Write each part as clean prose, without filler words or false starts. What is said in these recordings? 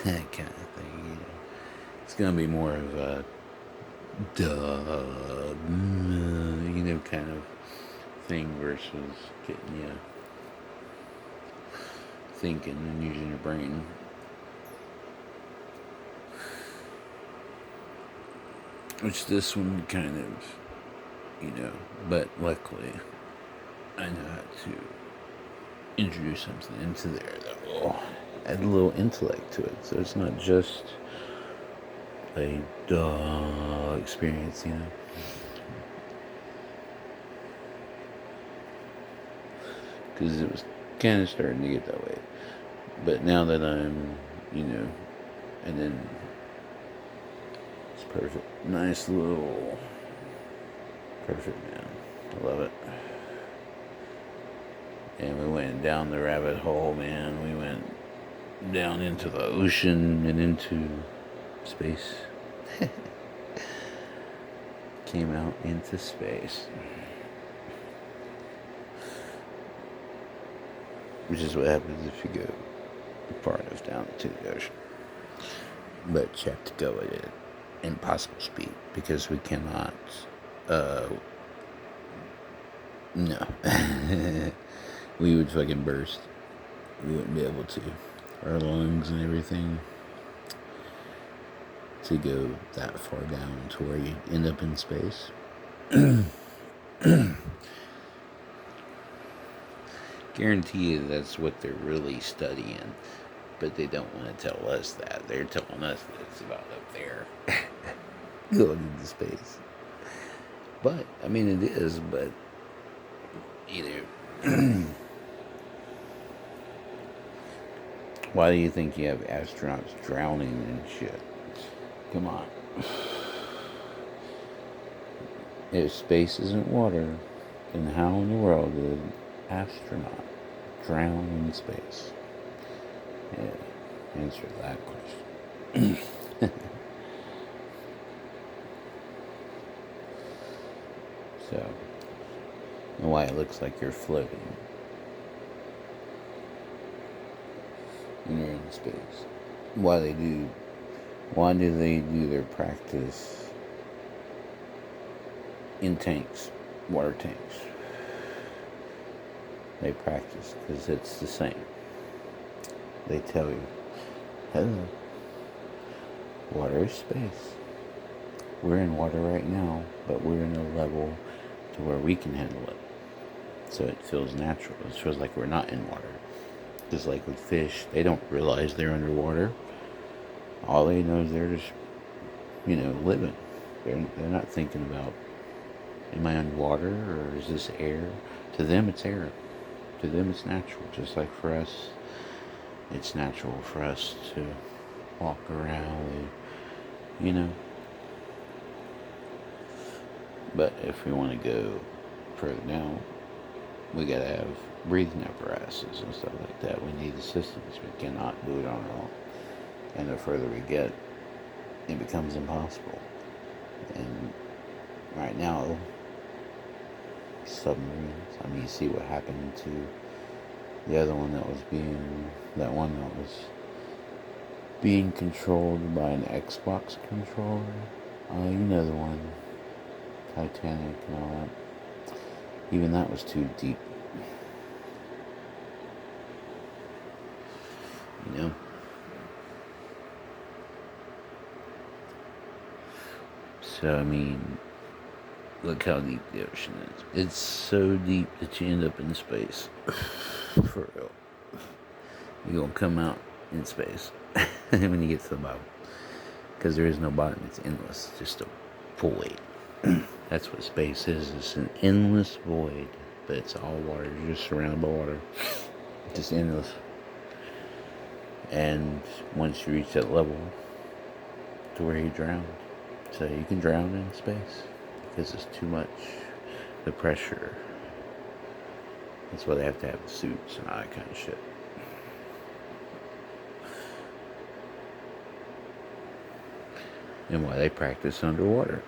that kind of thing. It's gonna be more of a duh, kind of thing versus getting you thinking and using your brain. Which this one kind of, but luckily I know how to introduce something into there that will add a little intellect to it. So it's not just a duh experience, Because it was kind of starting to get that way. But now that I'm, and then it's perfect. Nice little. Perfect, man. I love it. And we went down the rabbit hole, man. We went down into the ocean and into space. Came out into space. Which is what happens if you go far enough down to the ocean. But you have to go at impossible speed because we cannot. No. We would fucking burst. We wouldn't be able to. Our lungs and everything. To go that far down to where you end up in space. Guarantee you that's what they're really studying. But they don't want to tell us that. They're telling us that it's about up there. Going into space. But, I mean, it is, but why do you think you have astronauts drowning and shit? Come on. If space isn't water, then how in the world did an astronaut drown in space? Yeah, answer that question. So, and why it looks like you're floating when you're in space. Why do they do their practice in tanks, water tanks? They practice because it's the same. They tell you, hello, water is space. We're in water right now, but we're in a level to where we can handle it. So it feels natural. It feels like we're not in water. Just like with fish, they don't realize they're underwater. All they know is they're just, living. They're not thinking about, am I underwater or is this air? To them, it's air. To them, it's natural. Just like for us, it's natural for us to walk around, But if we want to go further down, we gotta have breathing apparatuses and stuff like that. We need assistance. We cannot do it on our own. And the further we get, it becomes impossible. And right now, submarines. I mean, you see what happened to the other one that was being controlled by an Xbox controller. You know the one, Titanic and all that. Even that was too deep. So, I mean, look how deep the ocean is. It's so deep that you end up in space. For real. You're going to come out in space when you get to the bottom. Because there is no bottom. It's endless. Just a void. That's what space is. It's an endless void. But it's all water. You're just surrounded by water. Just endless. And once you reach that level to where you drown. So you can drown in space. Because it's too much. The pressure. That's why they have to have the suits and all that kind of shit. And why they practice underwater.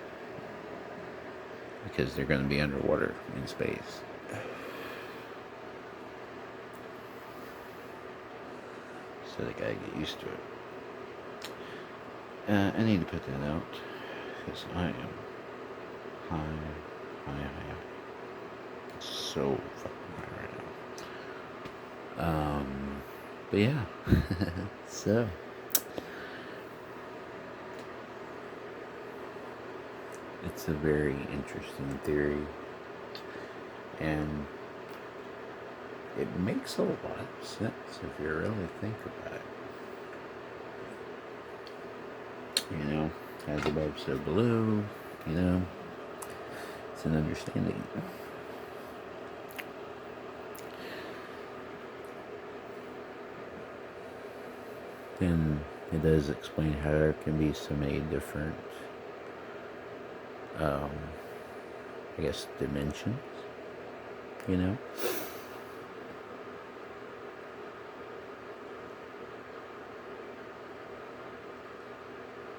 Because they're going to be underwater in space. So they got to get used to it. I need to put that out because I am high. So fucking high right now. But yeah. So it's a very interesting theory, and it makes a lot of sense if you really think about it. As above, so below. It's an understanding. And it does explain how there can be so many different, I guess, dimensions,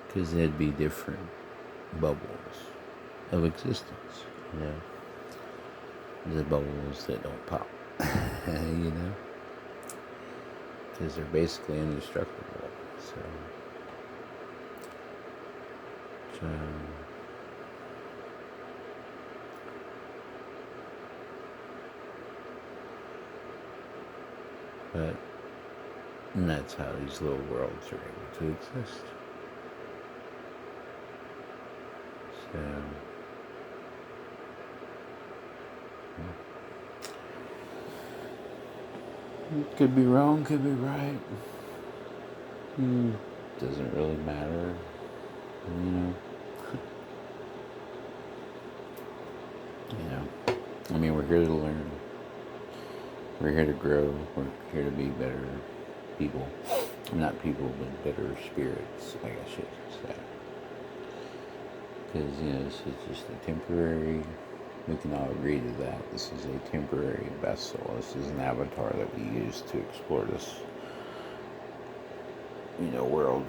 Because there'd be different bubbles of existence, The bubbles that don't pop, Because they're basically indestructible, so but and that's how these little worlds are able to exist. So could be wrong, could be right. Doesn't really matter, I mean, we're here to learn. We're here to grow. We're here to be better people. Not people, but better spirits, I guess you should say. Because, this is just a temporary, we can all agree to that. This is a temporary vessel. This is an avatar that we use to explore this, world.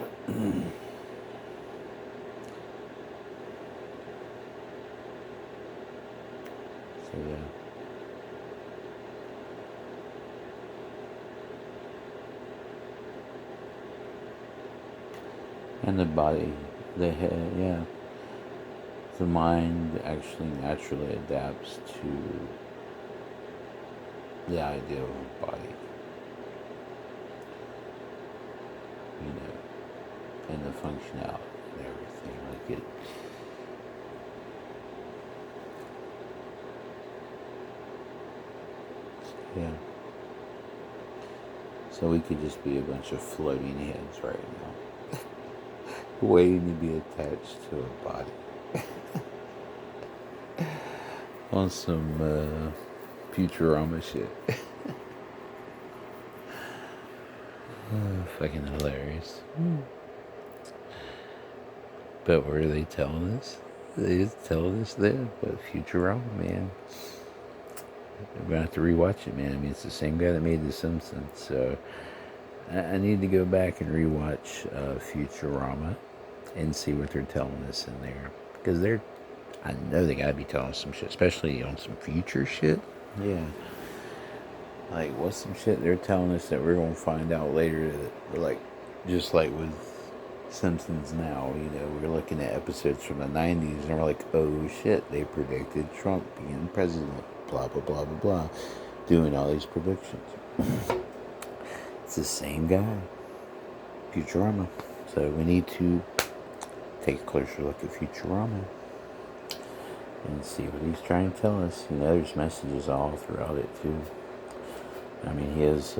So, yeah. And the body, the head, yeah. The mind actually naturally adapts to the idea of a body. And the functionality and everything. Like it. Yeah. So we could just be a bunch of floating heads right now, waiting to be attached to a body. On some Futurama shit. Fucking hilarious. But what are they telling us? They just telling us that, but Futurama, man. We're gonna have to rewatch it, man. I mean, it's the same guy that made The Simpsons, so I need to go back and rewatch Futurama and see what they're telling us in there, because I know they gotta be telling us some shit, especially on some future shit. Yeah. Like, what's some shit they're telling us that we're gonna find out later that we're like, just like with Simpsons now, we're looking at episodes from the 90s and we're like, oh shit, they predicted Trump being president, blah, blah, blah, blah, blah, doing all these predictions. It's the same guy, Futurama. So we need to take a closer look at Futurama and see what he's trying to tell us. There's messages all throughout it too. I mean, he is,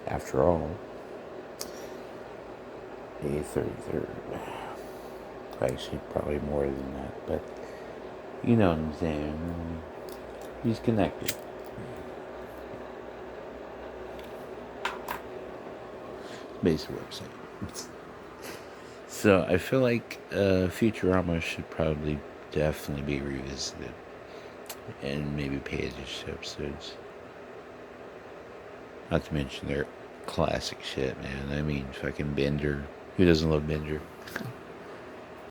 after all, a 33rd. Actually, probably more than that, but you know what I'm saying. He's connected. Basically what I'm saying. So I feel like Futurama should probably definitely be revisited and maybe pay attention to episodes. Not to mention their classic shit, man. I mean, fucking Bender. Who doesn't love Bender?